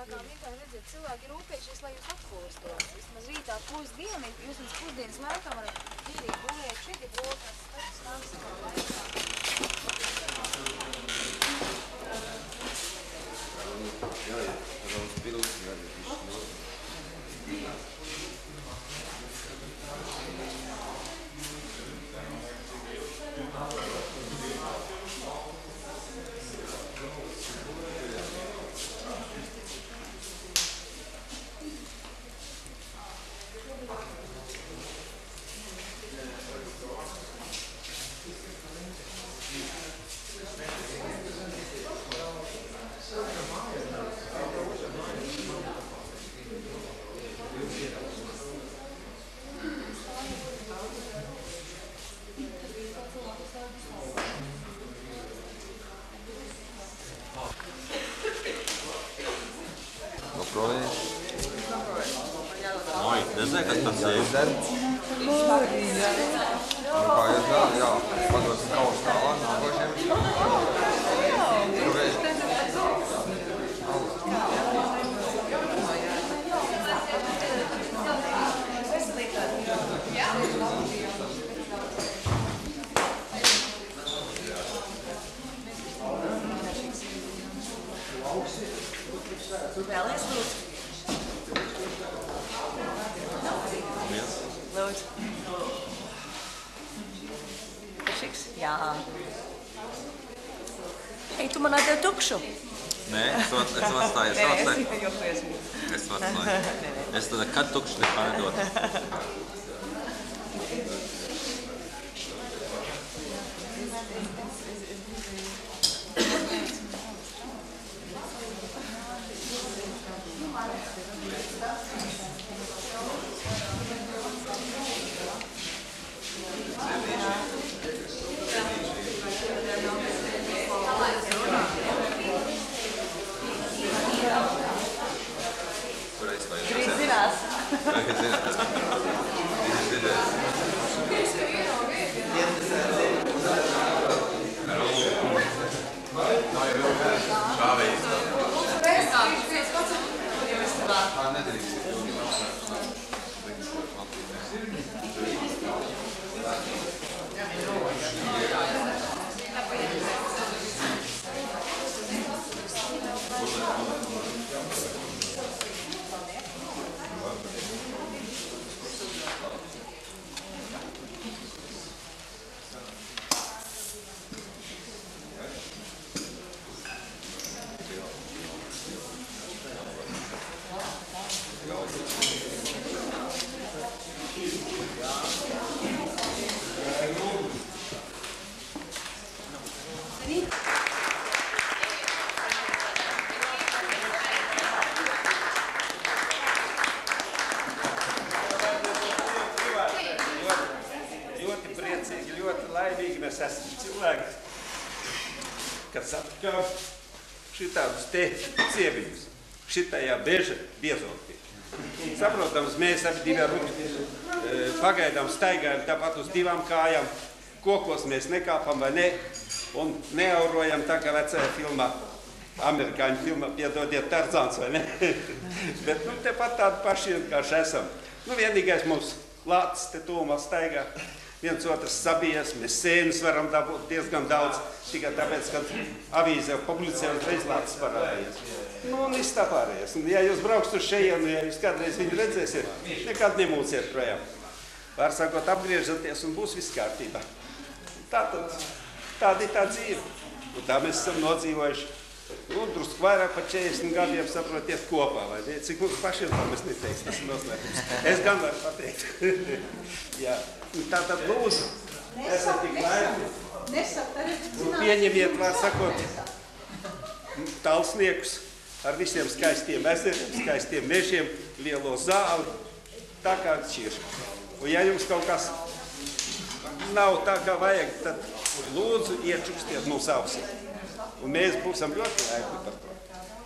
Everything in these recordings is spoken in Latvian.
Tā kā vienkārši redziet, cilvēki ir rūpējušies, lai jūs atpūstos. Vismaz rītā pusdienu, jūs mums pusdienas laikā varat mierīgi gulēt, šeit ir brokas, tas nāks savā laikā. Jā, raus pilns, jā, nezinu, kas tas ir. Kā ir tā, jā, pados kauš tālāk, nākošiem. Vēlies lūdzu? Lūdzu. Pašiks? Jā. Ei, tu man atdevi tukšu? Nē, es atstāju. Jokojies. Es atstāju. Es tad, kad tukšu nekā nedod. Drīz zinās. Tagad zinās. Ļoti priecīgi, ļoti laimīgi mēs esam cilvēki, kad satikām šitādus te cieviņus, šitajā beža biezotī. Saprotams, mēs abi divi ar pagaidām staigājam tāpat uz divām kājām, kokos mēs nekāpam vai ne, un neaurojam tā kā vecajā filmā, amerikāņu filmā, piedodiet, Tarzāns vai ne. Bet nu tepat tādi paši vienkārši esam. Nu vienīgais mums lācis te tūmā staigā. Viens otrs sabijies, mēs sēnes varam dabūt diezgan daudz, tikai tāpēc, kad avīzē publicē uzreiz lācis parādījies. Nu, un viss tā pārējais. Un, ja jūs brauks uz šejienu, ja jūs kādreiz viņu redzēsiet, nekad nemūciet projām. Pārsākot, apgriežaties un būs viss kārtībā. Tāda ir tā dzīve. Un tā mēs esam nodzīvojuši. Nu, drusku vairāk par 40 gadiem saprotiet kopā, vai ne? Cik mums pašiem tā mēs neteiksim, tas ir noslēpums. Es gan varu pateikt. Jā. Tātad lūdzu, esat tik laipni. Pieņemiet, var sakot, talsniekus ar visiem skaistiem ezeriem, skaistiem mežiem, lielo zāli, tā kā šķir. Un ja jums kaut kas nav tā, kā vajag, tad lūdzu iečukstiet mūsu ausī. Un mēs būsim ļoti laipni par to.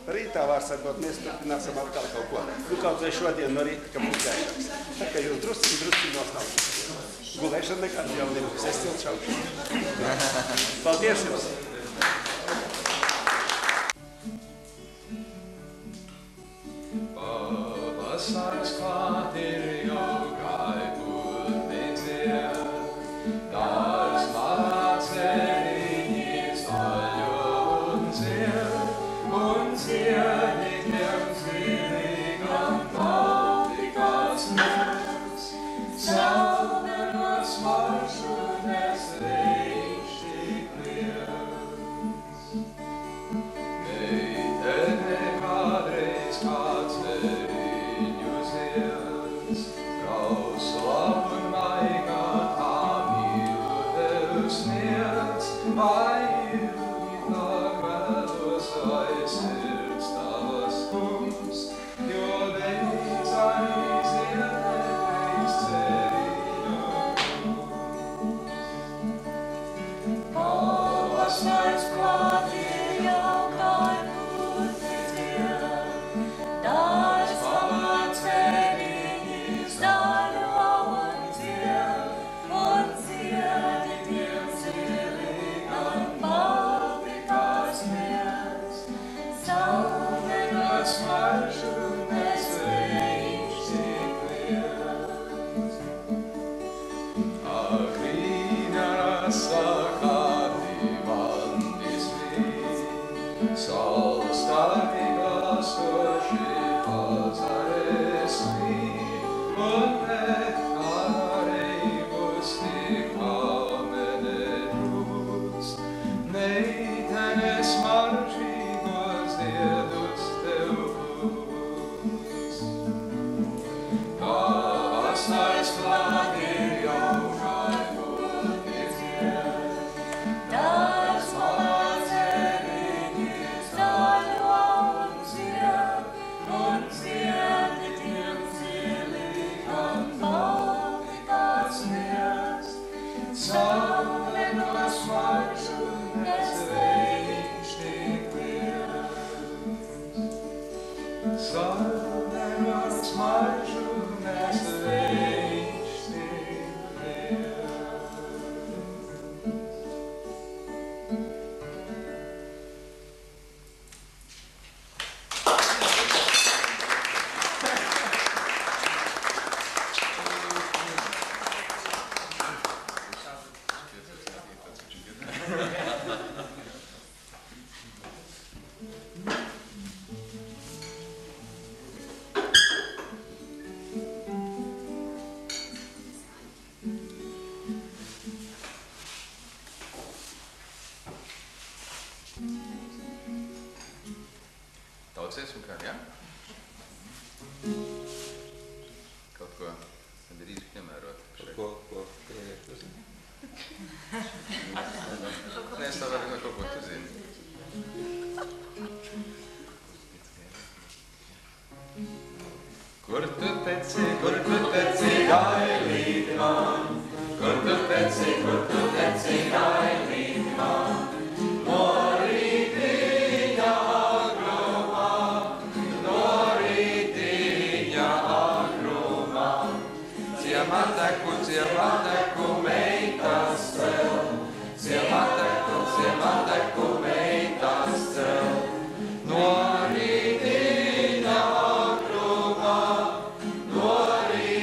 Rītā, var sakot, mēs turpināsim atkal kaut ko. Nu, kaut vai šodien no rīta, ka būs gaišāks. Tā kā jūs drusciņi nostāvjūs. Gulēšana nekāds jau nebūs, es cilčaušu. Paldies jums! Daudz esmu kā, jā? Kaut ko drīz piemērot. Ko piemērot, tu zini? Nē, es tā varu kaut ko tu zini. Kur tu teci, gailīti man? Kur tu teci, gailīti man? No rītiņa agrumā, ciemateku meitas cel, ciemateku meitas cel. No rītiņa agrumā, no rītiņa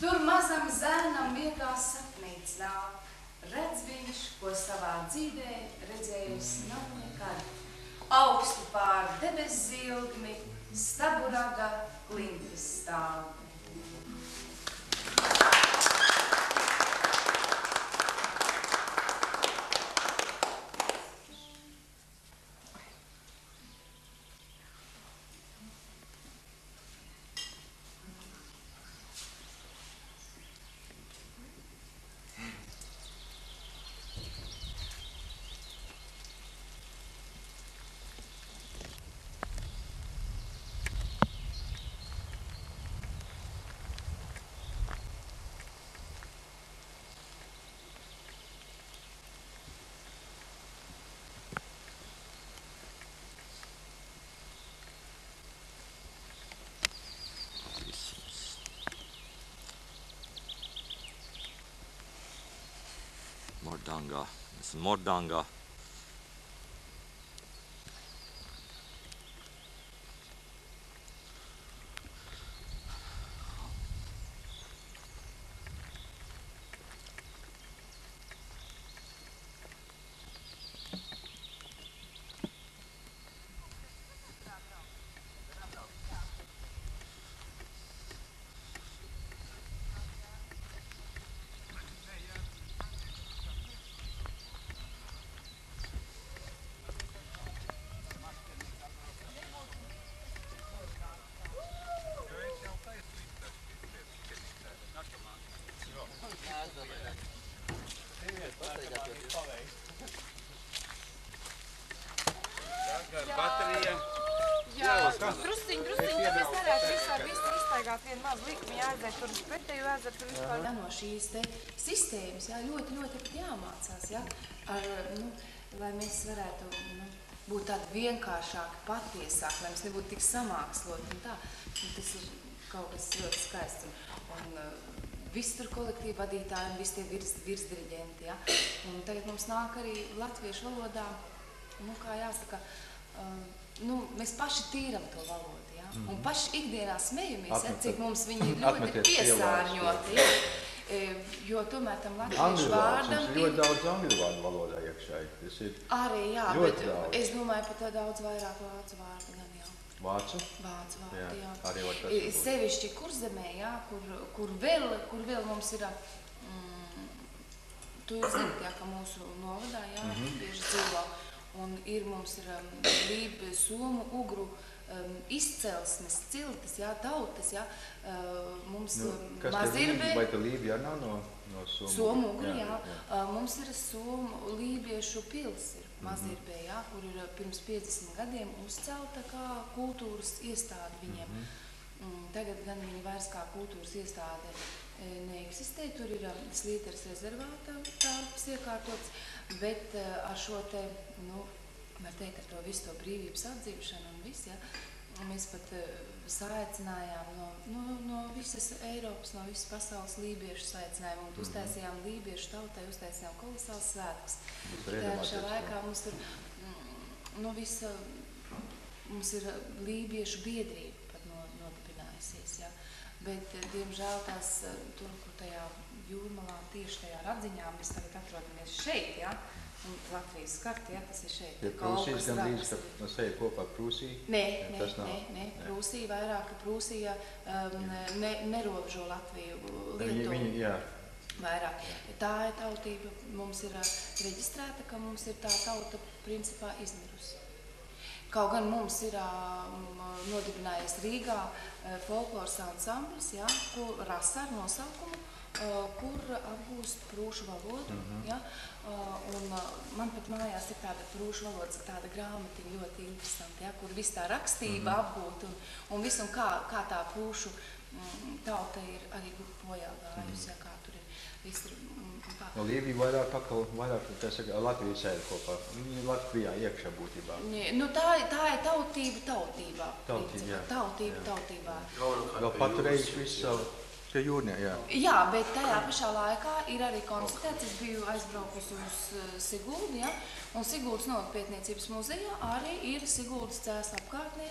Tur mazam zēnam viegās sapnīts nāk, redz viņš, ko savā dzīvē redzējis nav nekad. Augstu pār debes zilgmi, staburaga klintis stāv. Mordanga. Esmu Mordangā. Drusciņ, tāpēc varētu vispār visu iztaigāt vienu mazu likmi jādzēt, tur pretēju jādzēt, tur vispār. No šīs te sistēmas, ļoti pat jāmācās, lai mēs varētu būt tādi vienkāršāki, patiesāki, lai mēs nebūtu tik samāksloti un tā. Tas ir kaut kas ļoti skaists. Un visi tur kolektīvi vadītāji un visi tie virsdiriģenti, Un tagad mums nāk arī latviešu valodā, kā jāsaka, mēs paši tīram to valodu, un paši ikdienā smejamies, cik mums viņi ir ļoti piesārņoti, jo tomēr tam latviešu vārdam ir ļoti daudz angļu vārdu valodā iekšēji. Arī, bet es domāju par tā daudz vairāk vācu vārdu gan jau. Vācu? Vācu vārdu, jā. Arī var tas. Sevišķi Kurzemē, kur vēl mums ir, tu jau zini, ka mūsu novadā, bieži dzīvo. Un mums ir lība somu, ugru izcelsmes, ciltis, tautas, mums Mazirbē. Vai tā lība nav no somu? Somu, ugru, Mums ir somu lībiešu pils ir Mazirbē, kur ir pirms 50 gadiem uzcelta kā kultūras iestāde viņiem. Tagad gan viņi vairs kā kultūras iestāde neeksistē, tur ir Slīteres rezervātā tāps iekārtots, bet ar šo te, var teikt, ar to visu to brīvības atdzīvšanu un visu, mēs pat saaicinājām no visas Eiropas, no visas pasaules lībiešu saaicinājām un uztaisījām lībiešu tautai, uztaisījām kolosāls svētkus. Šā laikā mums tur, mums ir lībiešu biedrība pat nodibinājusies, bet, diemžēl, tās tur, kur tajā Jūrmalā, tieši tajā Radziņā, mēs tagad atrodamies šeit, un Latvijas karti, tas ir šeit. Prūsijas gandrīz, ka seja kopā Prūsija? Nē, Prūsija vairāk, Prūsija nerobežo Latviju, Lietuvu. Vairāk. Tā ir tautība, mums ir reģistrēta, ka mums ir tā tauta principā izmirusi. Kaut gan mums ir nodibinājies Rīgā folkloras ansamblis, Rasa ar nosaukumu, kur apgūst prūšu valodu. Ja? Un man pat mājās ir tāda prūšu valodas, tāda grāmatiņa ļoti interesanta, ja? Kur viss tā rakstība apgūt un visu, un kā tā prūšu tauta ir arī bojā gājusi, ja? Kā tur ir viss ir. No Lievija vairāk Latvijas ēda kopā. Viņi Latvijā iekšā būtībā. Nu, tā ir tautība tautībā. Tautībā. Vēl paturējuši visu savu pie jūrnie, jā. Jā, bet tajā pašā laikā ir arī konstatēts, es biju aizbraukusi uz Siguldu, ja? Un Siguldas novatpētniecības muzejā arī ir Siguldas cēs apkārtnē,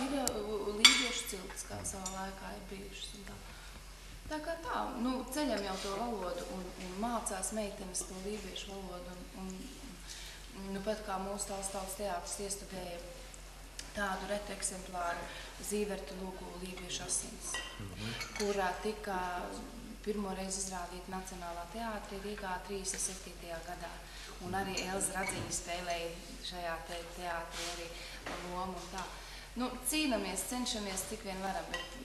ir lībiešu ciltis, kā savā laikā ir bijušas. Tā kā tā, nu, ceļam jau to valodu un mācās meitenes to lībiešu valodu. Nu, pat kā mūsu tautas teātris iestudēja tādu retu eksemplāru Zīverta Lūgu Lībiešu asins, kurā tika pirmoreiz izrādīta Nacionālā teātrī Rīgā 37. gadā. Un arī Elza Radziņa spēlēja šajā teātrī arī lomu un tā. Nu, cīnamies, cenšamies, cik vien varam, bet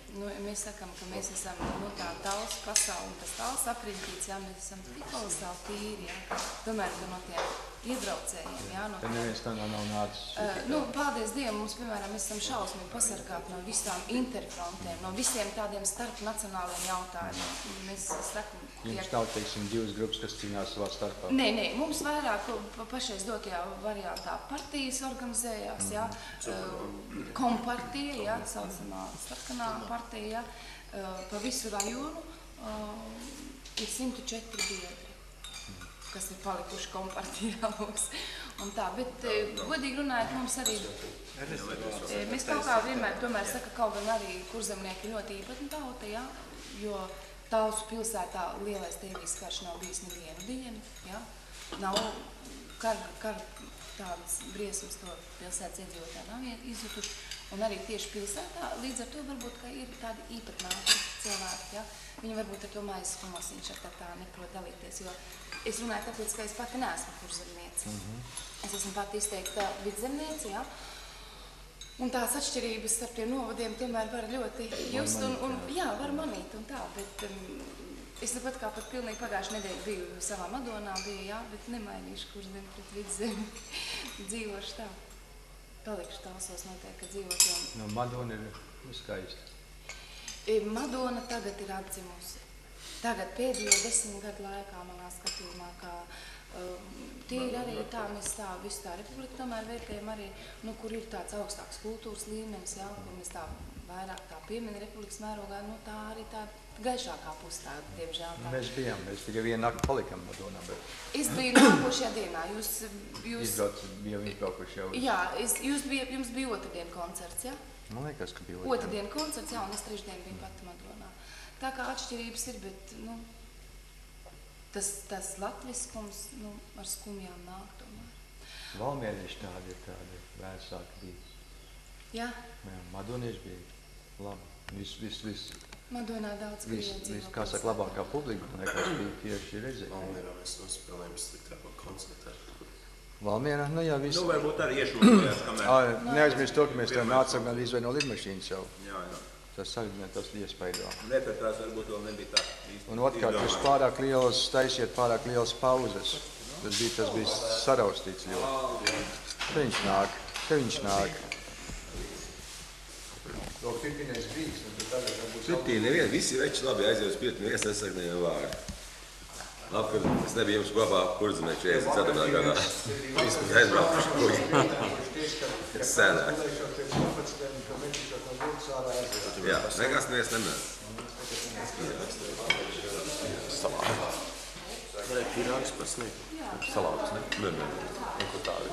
mēs sakam, ka mēs esam tā tautas pasauli un tas tautas apriņķīts, jā, mēs esam tik kolosāli tīri, jā. Tomēr no tiem iebraucējiem, jā. Te neviens tā nav nācis. Nu, paldies Dievam, mums, piemēram, mēs esam šausmīgi pasargāti no visām interfrontēm, no visiem tādiem starpnacionāliem jautājumiem. Mēs sakam, jums nav, teiksim, divas grupas, kas cīnās savā starpā? Nē, mums vairāk pašreiz dotajā variantā partijas organizējās, jā, kompartija, jā, saucamā sarkanā partija, jā, pa visu rajonu ir 104 biedri, kas ir palikuši kompartijā mums. Un tā, bet godīgi runājot, mums arī, mēs kaut kā vienmēr tomēr saka, kaut gan arī kurzemnieki ļoti īpatni tauta, jā, jo Tausu pilsētā lielais Krievijas karš nav bijis nevienu dienu, ja? Nav tādas briesmas to pilsētas iedzīvotāji nav izjutuši, un arī tieši pilsētā līdz ar to varbūt, ka ir tādi īpatnāki cilvēki, ja? Viņi varbūt ar to maizes kumosiņš ar tā neprot dalīties, jo es runāju tāpēc, ka es pati neesmu kurzemniece. Es esmu pati izteikta vidzemniece, ja? Un tās atšķirības starp tiem novadiem tomēr var ļoti just un jā, var manīt un tā, bet es nepat kā pat pilnīgi pagājuši nedēļu biju savā Madonā, jā, bet nemainīšu Kurzemi pret Vidzemi, dzīvošu tā. Palikšu Talsos noteikti, ka dzīvošu. No Madona ir skaisti. Madona tagad ir atdzimusi. Tagad pēdējo 10 gadu laikā manā skatījumā, kā tie ir arī tā, mēs tā visu tā republika tomēr vērtējam arī, nu, kur ir tāds augstāks kultūras līmenis, jā, kur mēs tā vairāk tā piemini republikas mērogā, nu, tā arī tā gaišākā pustā, diemžēl tā. Mēs tikai vienu nakti palikam Madonā, bet... Es biju nākošajā dienā, izbraukuši jau. Jā, jums bija otrdien koncerts, jā? Man liekas, ka bija otrdien koncerts, jā, un es trešdien biju pati Madonā. Tā kā atšķirības ir, bet, nu, tas latviskums, nu, ar skumjām nāk tomēr. Valmienieši tādi ir tādi vērsāki bijis. Jā? Jā, madonieši bija labi. Viss. Madonā daudz krievu dzīvo. Kā saka, labākā publika, man liekas, bija tieši redzēt. Valmierā mēs nospēlējam sliktāko koncertu. Valmierā? Nu jā, viss. Nu, varbūt arī iešūkojās, kamēr. Neaizmirst to, ka mēs tev nācam gan izvēl no lidmašīnas jau. Jā. Tas arī tas iespaido. Repetās varbūt vēl nebija tā. Un otrkārt, jūs pārāk lielas, taisiet pārāk lielas pauzes. Tas bija saraustīts ļoti. Te viņš nāk. To pirminies bijis, un tu tagad varbūt... Pirtī nevien, visi veči labi aizies pirtī, neviens nesaka nevienu vārdu. Labi, ka es nebiju jums kopā Kurzemē 44. gadā. Visi bija aizbraukuši kuģi. Tas sēnāk. Jā, nekas neviens nenāk. Salāts. Varēja pirāgs pasniegt. Salāts, ne? Nē. Ko tādu.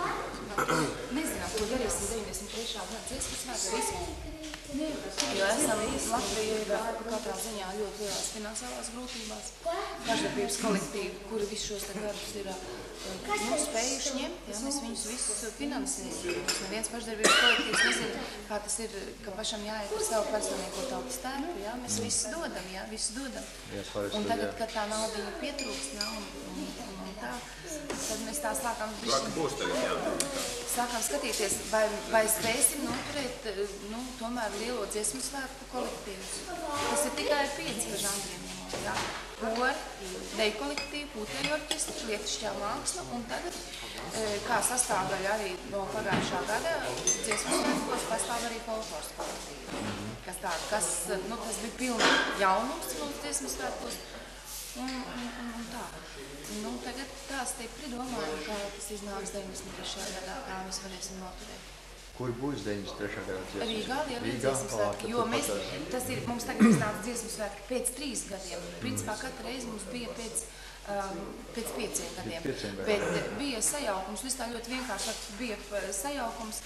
Nezinām, ko darīsim 93. gada dziesmas svētku. Jo esam Latvija ir katrā ziņā ļoti lielās finansiālās grūtībās. Pašdarbības kolektīvi, kuri visu šos gadus ir spējuši ņemt, ja, mēs viņus visus finansējam. Neviens pašdarbības kolektīvs nezina, kā tas ir, ka pašam jāiet ar savu personīgo tautas tērpu, ja, mēs visu dodam, ja, visu dodam. Un tagad, kad tā naudiņa pietrūkst, ja, un tā, tad mēs tā sākam skatīties, vai spēsim noturēt, nu, tomēr lielo dziesmu svētku kolektīvus. Tas ir tikai 5 žanriem, jā. kori, deju kolektīvu, puteļu orķestri, lietišķā māksla, un tagad, kā sastāvdaļa arī no pagājušā gada, dziesmu svētkos pastāv arī folkloras kolektīva. Tas bija pilnīgi jaunums mums dziesmu svētkos, un tā. Nu, tagad tās tiek pridomājumi, kā tas iznāks 93. gadā, kā mēs varēsim noturēt. Kur būs 93. gadā dziesmu? Rīgā lielā dziesmu svētki, jo mums tagad iznāca dziesmu svētki pēc 3 gadiem. Principā katru reizi mums bija pēc 5 gadiem. Bet bija sajaukums, viss tā ļoti vienkārši bija sajaukums,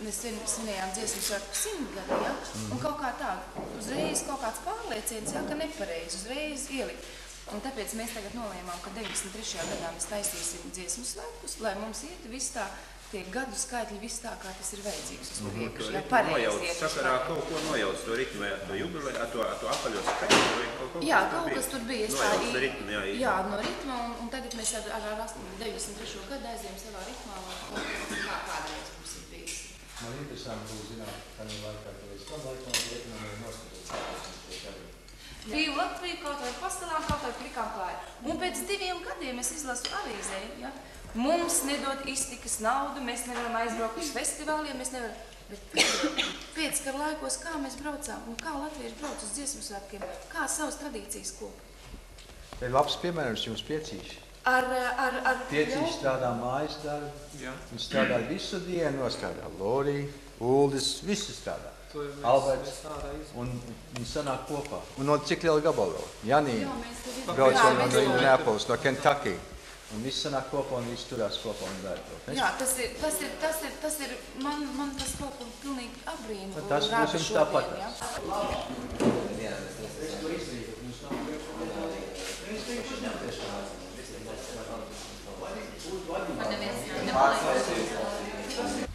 mēs svinējām dziesmu svētku 100 gadu, ja? Un kaut kā tā, uzreiz kaut kāds pārlieciens, ja, ka nepareizi, uzreiz ielikt. Un tāpēc mēs tagad nolēmām, ka 93. gadā mēs taisīsim dziesmu svētkus, lai mums iet viss tā, tie gadu skaitļi viss tā, kā tas ir vajadzīgs uz priekšu, ja pareizi iet. Sakarā kaut ko nojauc to ritmu, to jubilē, to apaļo skaitu, vai kaut jā, kaut kas tur bija. Nojauc ritmu, jā. Jā, no ritma, un tagad mēs ar 93. gadu aizējam savā ritmā, kā kādreiz mums ir bijis. Man interesanti būs zināt, ka laikā, ka līdz tam laikam ritmam ir noskatīt. Biju Latviju kaut vai pastelām, kaut vai plikām klāja. Un pēc 2 gadiem es izlasu avīzē, ja? Mums nedod iztikas naudu, mēs nevaram aizbraukt uz festivāliem, mēs nevaram. Bet pēc kara laikos, kā mēs braucām un kā latvieši brauc uz dziesmu svētkiem, kā savas tradīcijas kopa. Te ir labs piemērums jums Piecīši. Piecīši strādā mājas darbu, un strādā visu dienu, strādā Lorija, Uldis, visi strādā. Alberts, un viņi sanāk kopā. Un no cik liela gabalo? Janī brauc no Indianapolis, no Kentucky. Un viss sanāk kopā un viss turās kopā un dara to. Jā, tas ir, man tas kaut ko pilnīgi apbrīnu. Tas būs jums tāpat. Man neviens nepalīdz.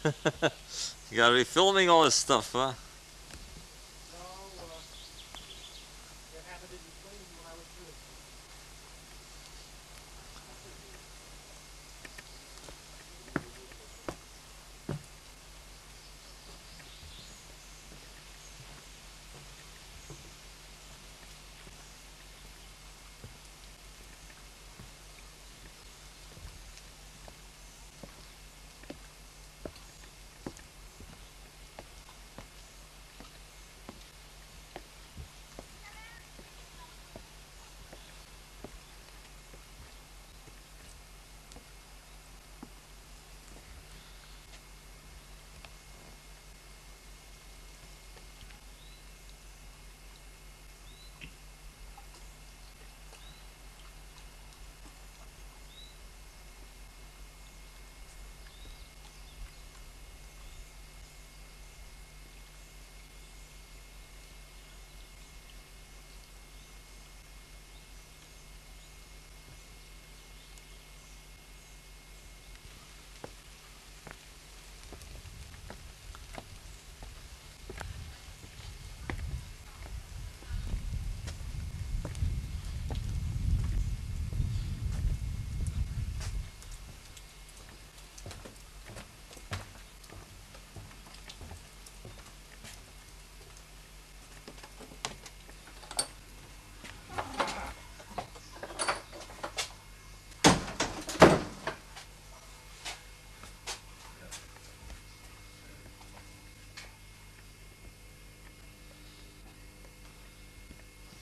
You gotta be filming all this stuff, huh?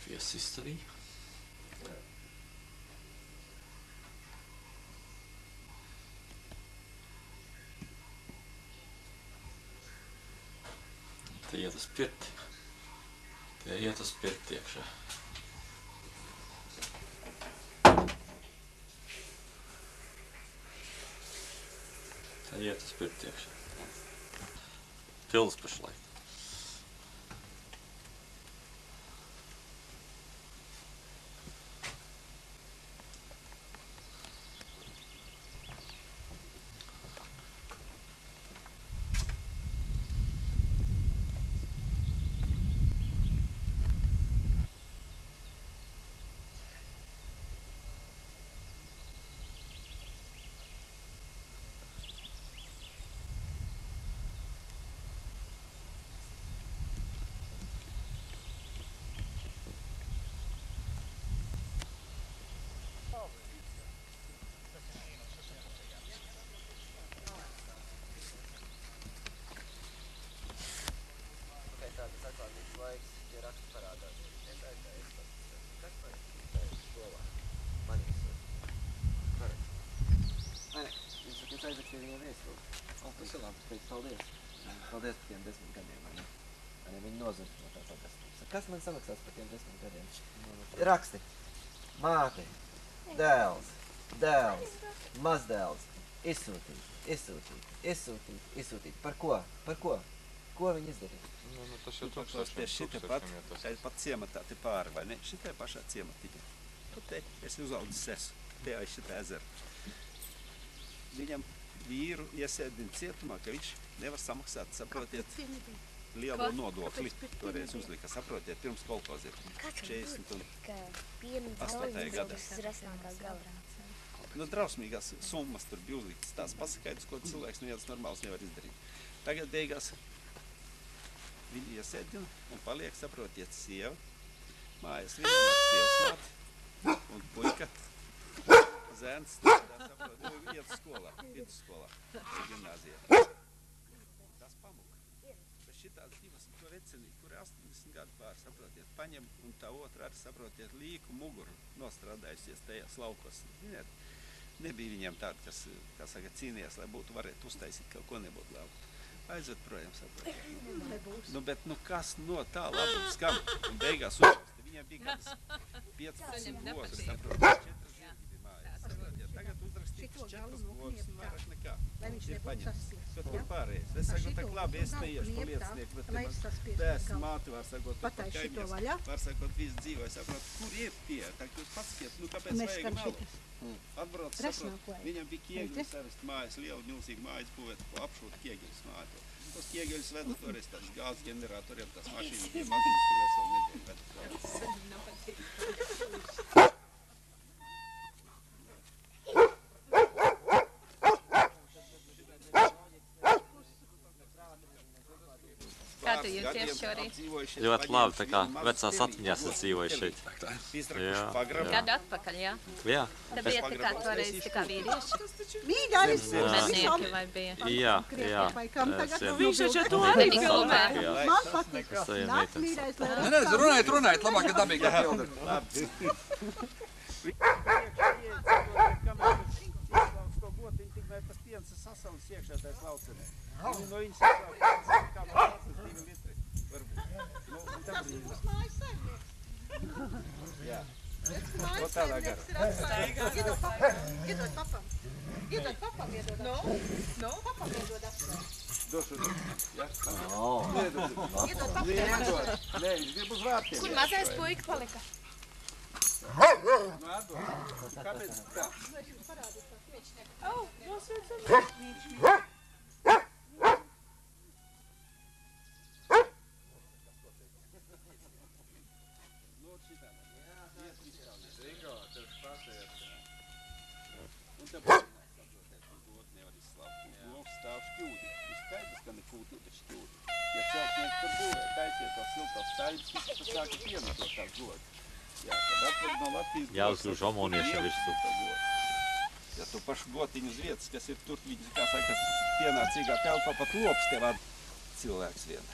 For your sisterly. Te iet uz pirti. Te iet uz pirti iekšā. Te iet uz pirti iekšā. Pils pašlaik. Aizved pie viņa viesulu. Tas ir labi, teikt paldies. Paldies par tiem 10 gadiem, vai ne? Arī viņi nozars no tā pagastas. Kas man samaksās par tiem 10 gadiem? Raksti. Māte, dēls, dēls, mazdēls, izsūtīt. Par ko? Par ko? Ko viņi izdarīja? Tas jau šitā pat ciematā te pāri, vai ne? Šitā pašā ciematiņā. Tu te esi uzaudzis esmu, te aiz šitā ezera. Viņam vīru iesēdina cietumā, ka viņš nevar samaksāt, saprotiet, lielo nodokli. Toreiz uzlika, saprotiet, pirms kolhoziem. 48. gadā. Nu, drausmīgās summas tur bija uzliktas. Tās pasakaidus, ko cilvēks neviens normāls nevar izdarīt. Tagad beigās viņi iesēdina un paliek, saprotiet, sieva. Mājās viņam ar sievas un puika. Zēns strādā, saprot, iet skolā, vidusskolā, gimnāzijā. Tas pamuka. Bet šitās divas, to vecinīgi, kur 80 gadu pār, saprotiet, paņem un tā otra arī, saprotiet, līku muguru nostrādājusies tajās laukos. Nebija viņiem tādi, kas, kā saka, cīnījās, lai būtu varētu uztaisīt kaut ko nebūtu labu. Aizved projām, saprotiet. Nu, bet, nu, kas no tā labums kam? Un beigās uzraksta, viņiem bija kādas 15 gozas, saprotiet, 4 zirgi bija mājās. Tagad uzrakstīja šito galu nokniep tā, nekā. lai viņš Ir nebūtu paņemts. saspiests. Bet tur pārējais. Es saku, tā labi, es neiešu pa liecnieku, bet lai es saspiestu bērns galu. māti var sakot, Patai šito vaļā. var sakot, visu dzīvo, es saprotu, kur ir tie, tā jūs pasakiet, nu kāpēc Mēs vajag skaram nav? šitas. Atbrauc, Res saprot, nav klājis. viņam bija Kiegļu Meite? savest mājas, liela, milzīga mājas būvēt, ko apšūt Kiegļus māju. Tos Kiegļus veda toreiz tās gāzes ģeneratoriem, tās mašīnas bija maziņas, tur es vēl nedēļu vedu. Kā tu jūties šorīt? Ļoti labi, tā kā vecās atmiņās es dzīvoju šeit. Gadu atpakaļ, jā? Jā. Tā bija tā kā toreiz tā kā vīrieši? Mīļāris! Mednieki vai bija? Jā. Viņš taču to arī filmē. Man patīk. Nāk mīļais, lai Runājiet, labāk, ka dabīgi atbildi. Iedod papam. Iedod papam, iedod. No? Papam iedod atstāt. Došu. Iedod papam. Nē, viņš grib uz vārtiem. Kur mazais puika palika? Nu, atdod. Kāpēc tā? Oh, nosveicam. Jāuzgrūž omoniešiem virsū. Ja tu pašu gotiņu uz vietas, kas ir tur, viņi, kā saka, pienācīgā telpā pat lops tev ar cilvēks vien.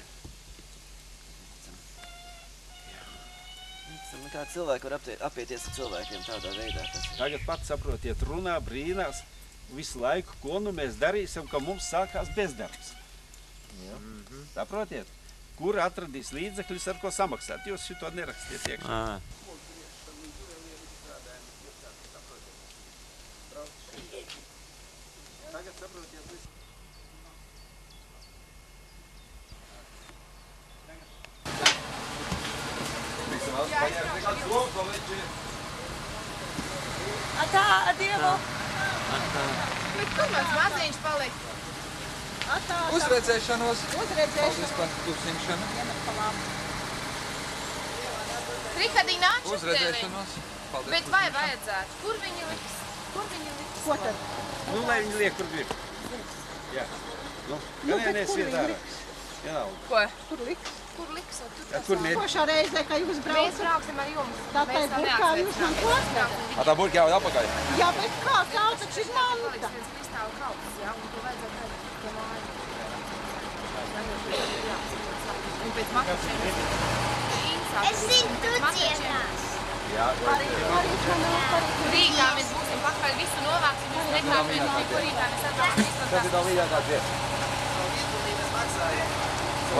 Kā cilvēki var apieties ar cilvēkiem tādā veidā? Tagad pats saprotiet, runā, brīnās visu laiku, ko nu mēs darīsim, ka mums sākās bezdarbs. Saprotiet? Kur atradīs līdzekļus, ar ko samaksāt? Jūs šito nerakstiet iekšā. Tagad saprotiet visu. Atā, Dievu! Bet kur mans maziņš palika? Uzredzēšanos. Uzredzēšanos. Paldies par klusiņšanu. Rikardī nāc uz tevi. Uzredzēšanos. Paldies. Bet vai vajadzētu? Kur viņi liks? Kur viņi liks? Ko tad? Nu, lai viņi liek, kur grib. Jā. Nu, gan iet ārā. Vienalga. Ko? Kur liks? Kur liks? Kur mēs? Košā reizē, ka jūs braucat? Mēs brauksim ar jums. Tā tai burkā jūs man ko atvedat? Tā burka jau atpakaļ. Jā, bet kā taču ir manta? Viens kristāla kalps, jā, un to vajadzētu redzēt, to māju. Un pēc makačiem. Es zinu, tu cienās. Rīgā mēs būsim pakaļ, visu novāksim, jūs nekrāpējam, neko rītā mēs atbraucam visu. Tas ir tā līdākā dziesma.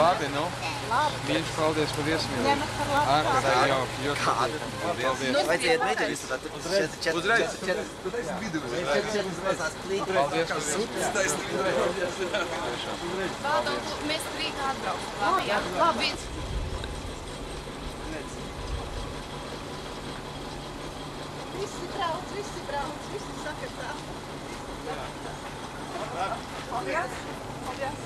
Labi, nu. Mīļš, paldies par iesmīlību. Ņemat par labu. Ārkārtīgi jauki, ļoti patīk. Paldies. Vajadzēja mēģināt visu tā. Uzreiz. Tu taisi vidu. Paldies par iesmīlību. Valda, mēs rītā atbraucam. Labi, jā. Labi. Visi brauc, visi sakartā. Paldies. Paldies.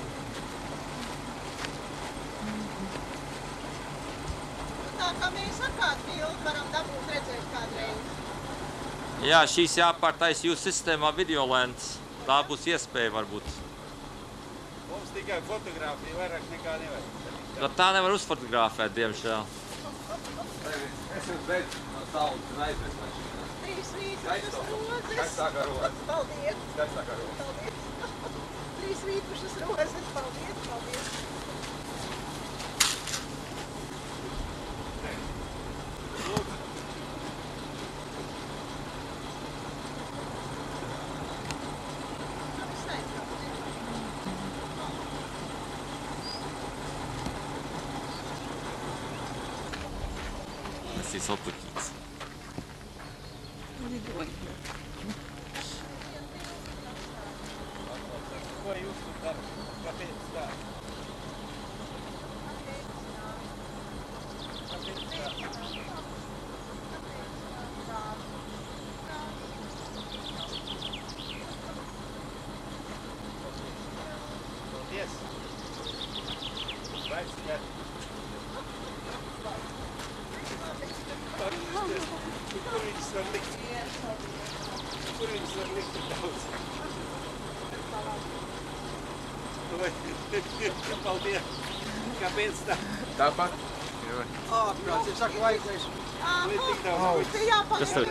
Tā kā mēs ar kādu bildu varam dabūt redzēt kādreiz. Jā, šīs jāpārtaisa jūsu sistēmā videolēns. Tā būs iespēja varbūt. Mums tikai fotogrāfija vairāk nekā nevajag. No tā nevar uzfotografēt, diemžēl. Es jums beidzu no saules un aizvest mašīnā. 3 vītušas rozes. Skaistākā rozes. Paldies. Skaistākā rozes. Paldies. 3 vītušas rozes. Paldies, paldies. Tas ir sopuķīts. Ko jūs tur darat? Kāpēc tā? Kāpēc tā? Paldies. Vai skat. Kur viņas var likt? Kur viņas var likt daudz? Paldies. Kāpēc tā? Tāpat? Ārprāts, es saku, vajadzēs. Kas tev?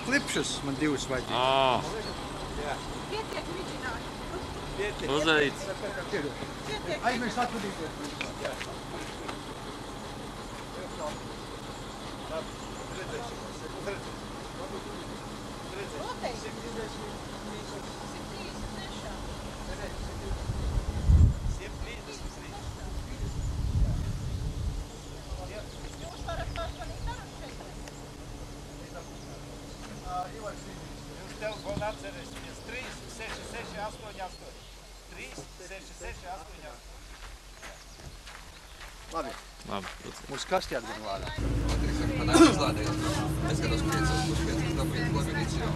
Klipšas man divas vajadzēs. Pietiek midžināt. Uzveic. Aizmirst atvadīties. Jūs telefonu atcerēsimies 3, 6, 6, 8, 8. 3, 6, 6, 8, 8. Labi. Labi. Mums kasti atgad vārdā. Panāk uzlādējot. Es skatos 5, dabūjiet lagarīts jau.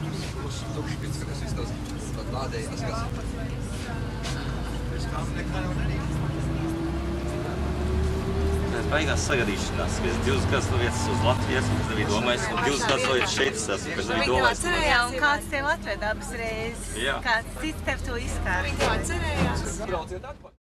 Uz tukšpīts, kad es izstos. Tad lādējās, kas. Es kā nekā jau nedīju. Mēs baigās sagadīšanās. Mēs 2 gadus novietas uz Latvijas, pēc nebija domājis, un 2 gadus novietas šeit esmu, pēc nebija domājis. Jā, un kāds tev atved abas reizes? Jā. Kāds cits tev to izkārt? Viņi to atcerējās. Brauciet atpakaļ.